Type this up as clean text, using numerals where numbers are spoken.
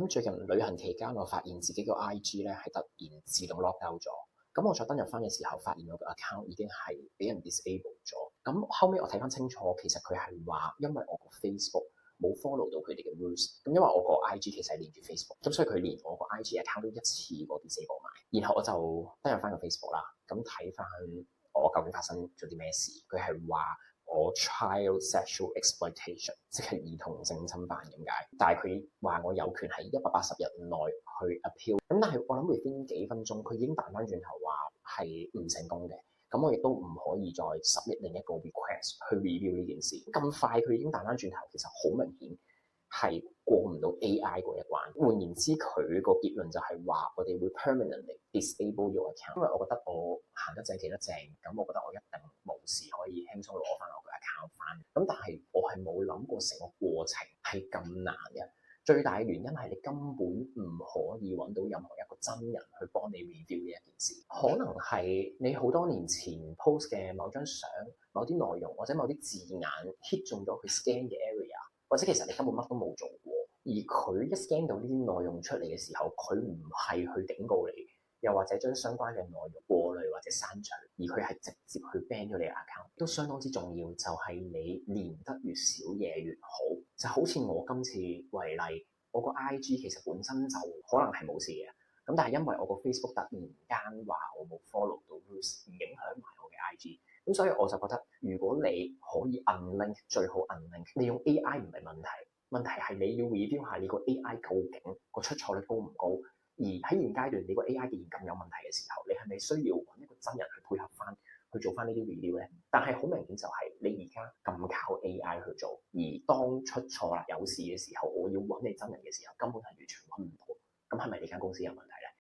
咁最近旅行期間，我發現自己個 IG 咧係突然自動 lock out 咗。咁我再登入翻嘅時候，發現我個 account 已經係俾人 disable 咗。咁後尾我睇翻清楚，其實佢係話因為我個 Facebook 冇 follow 到佢哋嘅 rules。咁因為我個 IG 其實係連住 Facebook，咁所以佢連我個 IG account 都一次過 disable 埋。然後我就登入翻個 Facebook 啦，咁睇翻我究竟發生咗啲咩事。佢係話我 child sexual exploitation， 即係兒童性侵犯咁解。但係佢話我有權喺180日內去 appeal。咁但係我諗 within 幾分鐘，佢已經彈翻轉頭話係唔成功嘅。咁我亦都唔可以再 submit 另一個 request 去 review 呢件事。咁快佢已經彈翻轉頭，其實好明顯係過唔到 AI 嗰一關。換言之，佢個結論就係話我哋會 permanently disable your account。因為我覺得我行得正企得正，咁我覺得我一定冇事可以輕鬆攞翻我個 account 翻。咁但係我係冇諗過成個過程係咁難嘅。最大嘅原因係你根本唔可以揾到任何一個真人去幫你 review 呢一件事。可能係你好多年前 post 嘅某張相、某啲內容或者某啲字眼 hit 中咗佢 scan 嘅 area， 或者其實你根本乜都冇做過，而佢一 scan 到呢啲內容出嚟嘅時候，佢唔係去警告你，又或者將相關嘅內容過濾或者刪除，而佢係直接去 ban 咗你嘅 account， 都相當之重要。就係你練得越少嘢越好。就好似我今次為例，我個 IG 其實本身就可能係冇事嘅，咁但係因為我個 Facebook 突然間話我冇 follow 到 rules， 影響埋我嘅 IG， 咁所以我就覺得如果你可以 unlink， 最好 unlink。你用 AI 唔係問題，問題係你要 review 下你個 AI 究竟個出錯率高唔高，而喺現階段你個 AI 既然咁有問題嘅時候，你係咪需要揾一個真人去配合翻去做翻呢啲 review 咧？但係好明顯就係你而家咁靠 AI 去做，而當出錯啦有事嘅時候，我要揾你真人嘅時候，根本係完全揾唔到。咁係咪你間公司有問題咧？